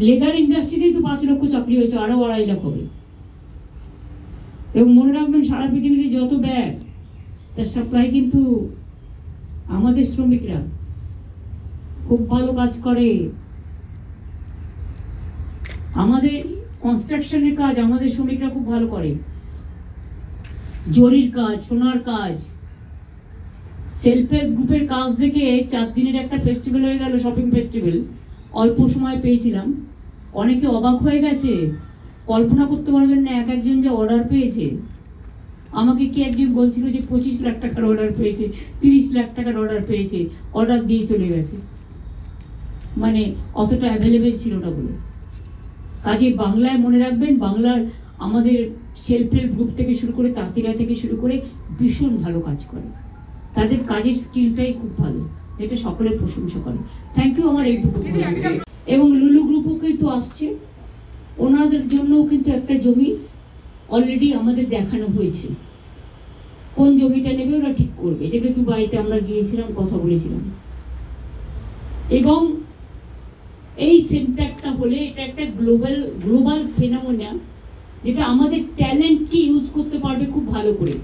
Leather ইন্ডাস্ট্রিতেই তো 5 লক্ষ চাকরি হয়েছে, আরো 2.5 লাখ হবে। এবং মনে রাখবেন, সারা পৃথিবীতে যত ব্যাগ, তার সাপ্লাই কিন্তু আমাদের শ্রমিকরা খুব ভালো কাজ করে। আমাদের কনস্ট্রাকশনের কাজ আমাদের শ্রমিকরা খুব ভালো করে, জরির কাজ, সোনার কাজ। সেলফ হেল্প গ্রুপের কাজ দেখে 4 দিনের একটা ফেস্টিভ্যাল হয়ে গেল, শপিং ফেস্টিভ্যাল, অল্প সময় পেয়েছিলাম। অনেকে অবাক হয়ে গেছে, কল্পনা করতে পারবেন না এক একজন যে অর্ডার পেয়েছে। আমাকে কি একজন বলছিল যে 25 লাখ টাকার অর্ডার পেয়েছে, 30 লাখ টাকার অর্ডার পেয়েছে, অর্ডার দিয়ে চলে গেছে। মানে অতটা অ্যাভেলেবেল ছিল না বলে। কাজে বাংলায় মনে রাখবেন, বাংলার আমাদের সেলফ হেল্প গ্রুপ থেকে শুরু করে তাঁতিরা থেকে শুরু করে ভীষণ ভালো কাজ করে। তাদের কাজের স্কিলটাই খুব ভালো, যেটা সকলের প্রশংসা করে। থ্যাংক ইউ আমার এইটুকু। এবং লুলু গ্রুপও কিন্তু আসছে, ওনাদের জন্যও কিন্তু একটা জমি অলরেডি আমাদের দেখানো হয়েছে। কোন জমিটা নেবে ওরা ঠিক করবে, যেটা দুবাইতে আমরা গিয়েছিলাম, কথা বলেছিলাম। এবং এই সেন্টারটা হলে এটা একটা গ্লোবাল ফেনোমেনা, যেটা আমাদের ট্যালেন্টকে ইউজ করতে পারবে খুব ভালো করে।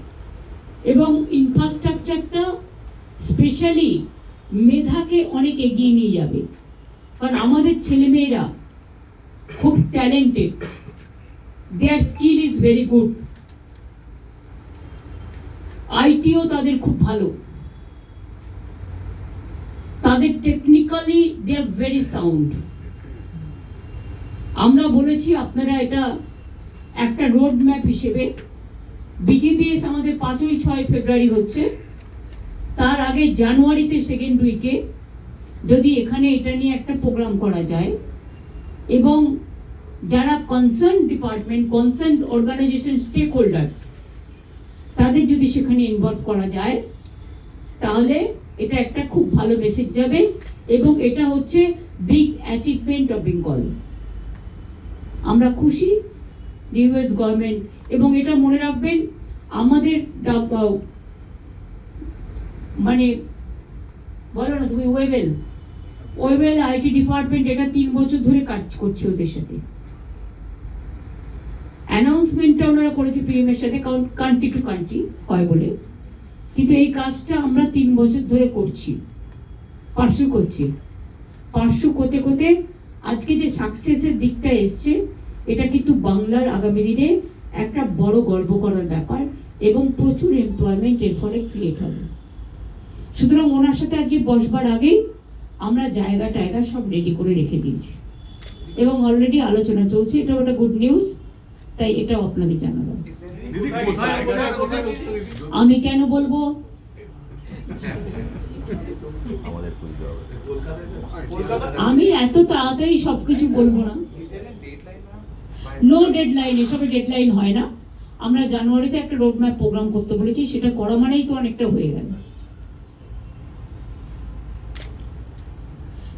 এবং ইনফ্রাস্ট্রাকচারটা স্পেশালি মেধাকে অনেক এগিয়ে নিয়ে যাবে, কারণ আমাদের ছেলেমেয়েরা খুব talented, their skill is very good. আইটিও তাদের খুব ভালো, তাদের technically they are very sound. আমরা বলেছি আপনারা এটা একটা রোড ম্যাপ হিসেবে, বিজিবিএস আমাদের 5-6 ফেব্রুয়ারি হচ্ছে, তার আগে জানুয়ারিতে সেকেন্ড উইকে যদি এখানে এটা নিয়ে একটা প্রোগ্রাম করা যায়, এবং যারা concern department, concern organisation, stakeholders, তাদের যদি সেখানে ইনভলভ করা যায়, তাহলে এটা একটা খুব ভালো মেসেজ যাবে। এবং এটা হচ্ছে বিগ অ্যাচিভমেন্ট অফ বেঙ্গল। আমরা খুশি ইউএস গভর্নমেন্ট। এবং এটা মনে রাখবেন, আমাদের মানে বলো না তুমি, ওয়েবেল আইটি ডিপার্টমেন্ট এটা 3 বছর ধরে কাজ করছে ওদের সাথে। অ্যানাউন্সমেন্টটা ওনারা করেছে পিএম এর সাথে, কান্ট্রি টু কান্ট্রি হয় বলে, কিন্তু এই কাজটা আমরা 3 বছর ধরে করছি, পার্সু করতে করতে আজকে যে সাকসেসের দিকটা এসছে, এটা কিন্তু বাংলার আগামী দিনে একটা বড় গর্ব করার ব্যাপার, এবং প্রচুর এমপ্লয়মেন্ট এর ফলে ক্রিয়েট হবে। সুতরাং ওনার সাথে আজকে বসবার আগেই আমরা জায়গা সব রেডি করে রেখে দিয়েছি, এবং অলরেডি আলোচনা চলছে। এটা একটা গুড নিউজ, তাই এটাও আপনাদের জানালাম। আমি কেন বলবো, আমি এত তাড়াতাড়ি সবকিছু বলবো না। নো ডেডলাইন, এসবে ডেডলাইন হয় না। আমরা জানুয়ারিতে একটা রোড ম্যাপ প্রোগ্রাম করতে বলেছি, সেটা করা মানেই তো অনেকটা হয়ে গেল।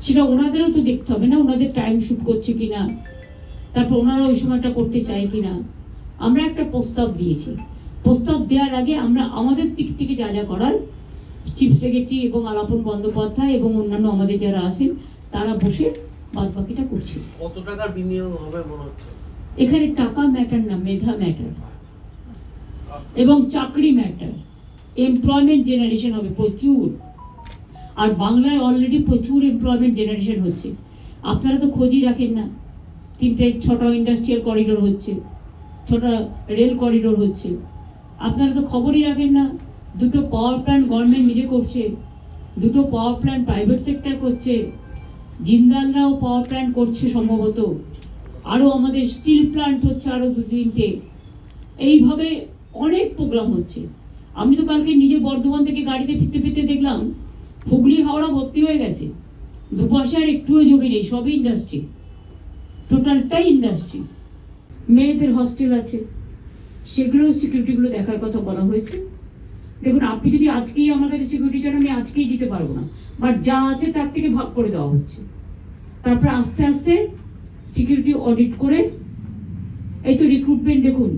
সেটা ওনাদেরও তো দেখতে হবে না, ওনাদের টাইম শুট করছে কিনা, তারপর ওনারা ওই সময়টা করতে চায় কিনা। আমরা একটা প্রস্তাব দিয়েছি, প্রস্তাব দেওয়ার আগে আমরা আমাদের দিক থেকে যা যা করার, চিফ সেক্রেটারি এবং আলাপন বন্দ্যোপাধ্যায় এবং অন্যান্য আমাদের যারা আছেন, তারা বসে বাদ বাকিটা করছে। কত টাকার বিনিয়োগ হবে মনে হচ্ছে? এখানে টাকা ম্যাটার না, মেধা ম্যাটার, এবং চাকরি ম্যাটার। এমপ্লয়মেন্ট জেনারেশন হবে প্রচুর, আর বাংলায় অলরেডি প্রচুর এমপ্লয়মেন্ট জেনারেশন হচ্ছে। আপনারা তো খোঁজই রাখেন না, 6টা ইন্ডাস্ট্রিয়াল করিডোর হচ্ছে, 6টা রেল করিডোর হচ্ছে। আপনারা তো খবরই রাখেন না, 2টো পাওয়ার প্ল্যান্ট গভর্নমেন্ট নিজে করছে, 2টো পাওয়ার প্ল্যান্ট প্রাইভেট সেক্টর করছে, জিন্দালরাও পাওয়ার প্ল্যান্ট করছে সম্ভবত, আরও আমাদের স্টিল প্ল্যান্ট হচ্ছে আরও 2-3টে। এইভাবে অনেক প্রোগ্রাম হচ্ছে। আমি তো কালকে নিজে বর্ধমান থেকে গাড়িতে ফিরতে দেখলাম হুগলি হাওড়া ভর্তি হয়ে গেছে, দুপাশে আর একটুও জমি নেই, সবই ইন্ডাস্ট্রি, টোটালটাই ইন্ডাস্ট্রি। মেয়েদের হস্টেল আছে, সেগুলো সিকিউরিটিগুলো দেখার কথা বলা হয়েছে। দেখুন, আপনি যদি আজকেই আমার কাছে সিকিউরিটি চান, আমি আজকেই দিতে পারবো না, বাট যা আছে তার থেকে ভাগ করে দেওয়া হচ্ছে। তারপরে আস্তে আস্তে সিকিউরিটি অডিট করে, এই তো রিক্রুটমেন্ট দেখুন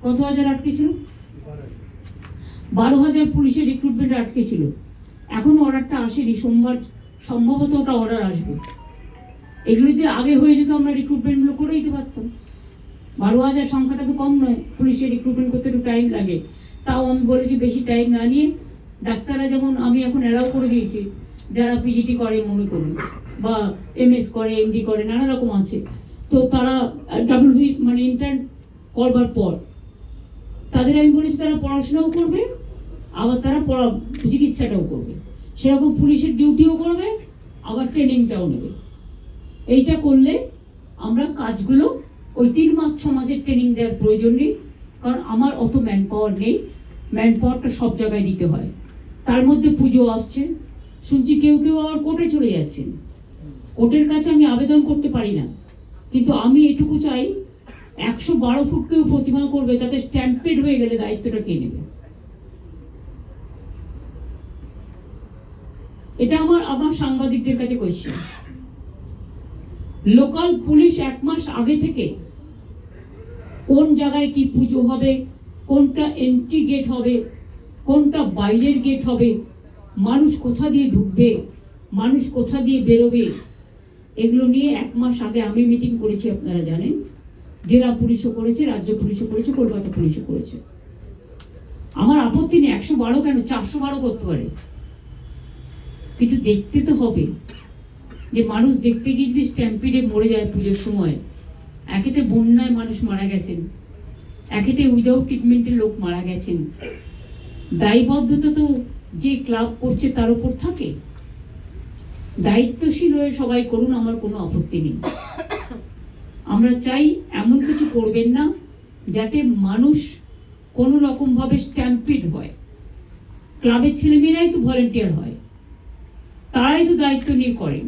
কত হাজার আটকে ছিল, 12,000 পুলিশের রিক্রুটমেন্ট আটকে ছিল। এখনো অর্ডারটা আসেনি, সোমবার সম্ভবত ওটা অর্ডার আসবে। এগুলো যদি আগে হয়ে যেত আমরা রিক্রুটমেন্টগুলো করে দিতে পারতাম। 12,000 সংখ্যাটা তো কম নয়, পুলিশের রিক্রুটমেন্ট করতে একটু টাইম লাগে। তাও আমি বলেছি বেশি টাইম না নিয়ে ডাক্তাররা যেমন আমি এখন অ্যালাউ করে দিয়েছি, যারা পিজিটি করে মনে করুন বা এমএস করে, এমডি করে, নানা রকম আছে, তো তারা ডাব্লিউবি মানে ইন্টার্ন করবার পর তাদের আমি বলেছি তারা পড়াশোনাও করবে, আবার তারা চিকিৎসাটাও করবে, সেরকম পুলিশের ডিউটিও করবে, আবার ট্রেনিংটাও নেবে। এইটা করলে আমরা কাজগুলো ওই 3 মাস 6 মাসের ট্রেনিং দেওয়ার প্রয়োজন নেই, কারণ আমার অত ম্যান পাওয়ার নেই। ম্যান পাওয়ারটা সব জায়গায় দিতে হয়। তার মধ্যে পুজো আসছে, শুনছি কেউ কেউ আবার কোর্টে চলে যাচ্ছেন। কোর্টের কাছে আমি আবেদন করতে পারি না, কিন্তু আমি এটুকু চাই 112 ফুট কেউ প্রতিমা করবে, তাতে স্ট্যাম্পেড হয়ে গেলে দায়িত্বটা কে নেবে? এটা আমার সাংবাদিকদের কাছে কোয়েশ্চেন। লোকাল পুলিশ 1 মাস আগে থেকে কোন জায়গায় কি পুজো হবে, কোনটা এন্ট্রি গেট হবে, কোনটা বাইরের গেট হবে, মানুষ কোথা দিয়ে ঢুকবে, মানুষ কোথা দিয়ে বেরোবে, এগুলো নিয়ে 1 মাস আগে আমি মিটিং করেছি, আপনারা জানেন। জেলা পুলিশও করেছে, রাজ্য পুলিশও করেছে, কলকাতা পুলিশও করেছে। আমার আপত্তি নেই, 112 কেন, 412 করতে পারে, কিন্তু দেখতে তো হবে যে মানুষ দেখতে গিয়ে যদি স্ট্যাম্পিডে মরে যায় পুজোর সময়। একেতে বন্যায় মানুষ মারা গেছেন, একেতে উইদাউট ট্রিটমেন্টের লোক মারা গেছেন। দায়বদ্ধতা তো যে ক্লাব করছে তার উপর থাকে। দায়িত্বশীল হয়ে সবাই করুন, আমার কোনো আপত্তি নেই। আমরা চাই এমন কিছু করবেন না যাতে মানুষ কোনো রকম ভাবে স্ট্যাম্পিড হয়। ক্লাবের ছেলেমেয়েরাই তো ভলেন্টিয়ার হয়, তারাই তো দায়িত্ব নিয়ে করেন।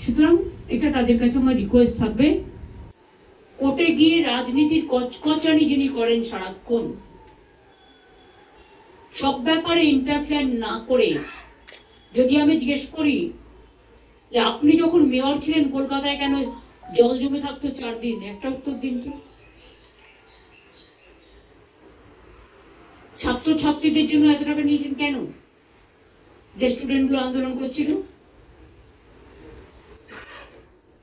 সুতরাং এটা তাদের কাছে আমার রিকোয়েস্ট থাকবে, কোর্টে গিয়ে রাজনীতির কচকচানি যিনি করেন সারাক্ষণ, সব ব্যাপারে ইন্টারফেয়ার না করে, যদি আমি জিজ্ঞেস করি যে আপনি যখন মেয়র ছিলেন কলকাতায় কেন জল জমে থাকতো 4 দিন, একটা উত্তর দিন তো। ছাত্রছাত্রীদের জন্য এত টাকা নিয়েছেন কেন, যে স্টুডেন্টগুলো আন্দোলন করছিল,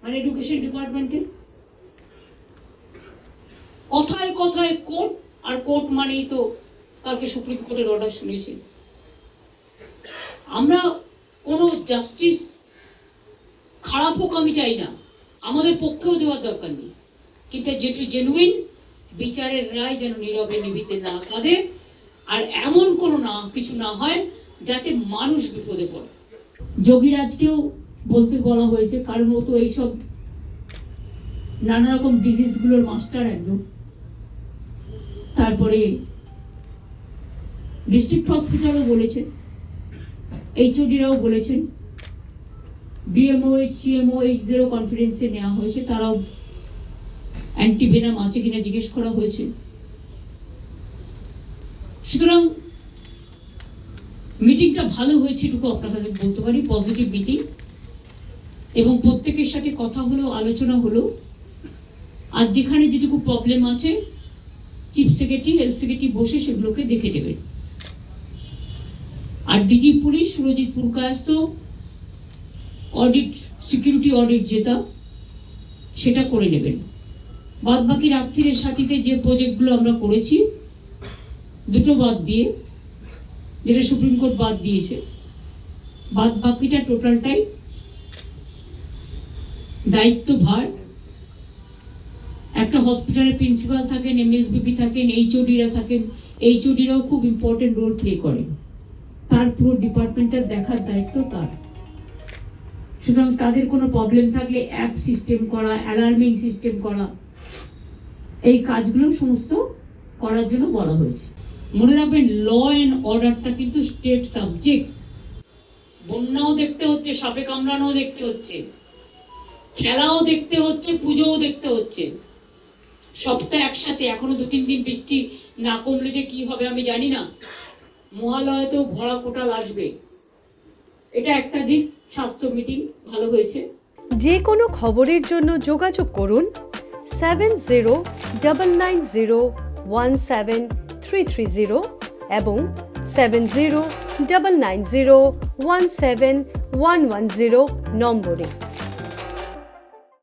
মানে এডুকেশন ডিপার্টমেন্টে। কথায় কথায় কোর্ট, আর কোর্ট মানেই তো কালকে সুপ্রিম কোর্টের অর্ডার শুনেছি। আমরা কোনো জাস্টিস খারাপ হোক আমি চাই না, আমাদের পক্ষেও দেওয়ার দরকার নেই, কিন্তু যেটি জেনুইন বিচারের রায় যেন নীরবে নিভিতে না কাঁদে, আর এমন কোনো কিছু না হয় যাতে মানুষ বিপদে পড়ে। যোগীরাজকেও বলতে বলা হয়েছে, কারণ ও তো এইসব নানা রকম ডিজিজগুলোর মাস্টার একদম। তারপরে ডিস্ট্রিক্ট হসপিটালও বলেছেন, এইচওডিরাও বলেছেন, ডিএমওএইচ সিএমওএইচদেরও কনফিডেন্সে নেওয়া হয়েছে, তারাও অ্যান্টিভেনাম আছে কিনা জিজ্ঞেস করা হয়েছে। সুতরাং মিটিংটা ভালো হয়েছে এটুকু আপনাদের বলতে পারি, পজিটিভ মিটিং, এবং প্রত্যেকের সাথে কথা হলো, আলোচনা হলো। আর যেখানে যেটুকু প্রবলেম আছে চিফ সেক্রেটারি, হেলথ সেক্রেটারি বসে সেগুলোকে দেখে নেবেন। আর DG police Surajit Purkayastha audit, security audit যেটা, সেটা করে নেবেন। বাদ বাকি রাত্রির সাথীতে যে প্রজেক্টগুলো আমরা করেছি, দুটো বাদ দিয়ে, যেটা সুপ্রিম কোর্ট বাদ দিয়েছে, বাদ বাকিটা টোটালটাই দায়িত্বভার একটা হসপিটালের প্রিন্সিপাল থাকেন, এমএসবিপি থাকেন, এইচওডিরা থাকেন। এইচওডিরাও খুব ইম্পর্টেন্ট রোল প্লে করেন, তার পুরো ডিপার্টমেন্টের দেখার দায়িত্ব তার। সুতরাং তাদের কোনো প্রবলেম থাকলে অ্যাপ সিস্টেম করা, অ্যালার্মিং সিস্টেম করা, এই কাজগুলো সমস্ত করার জন্য বলা হয়েছে। মনে রাখবেন, ল অ্যান্ড অর্ডারটা কিন্তু স্টেট সাবজেক্ট। বন্যাও দেখতে হচ্ছে, সাপে কামড়ানোও দেখতে হচ্ছে, খেলাও দেখতে হচ্ছে, পুজোও দেখতে হচ্ছে, সবটা একসাথে। এখনো 2-3 দিন বৃষ্টি না কমলে যে কি হবে আমি জানি না, মহালয়াতেও ভরা কোটাল আসবে। এটা একটা দিক। স্বাস্থ্য মিটিং ভালো হয়েছে। যে কোনো খবরের জন্য যোগাযোগ করুন 7099017330 এবং 7099017110 নম্বরে।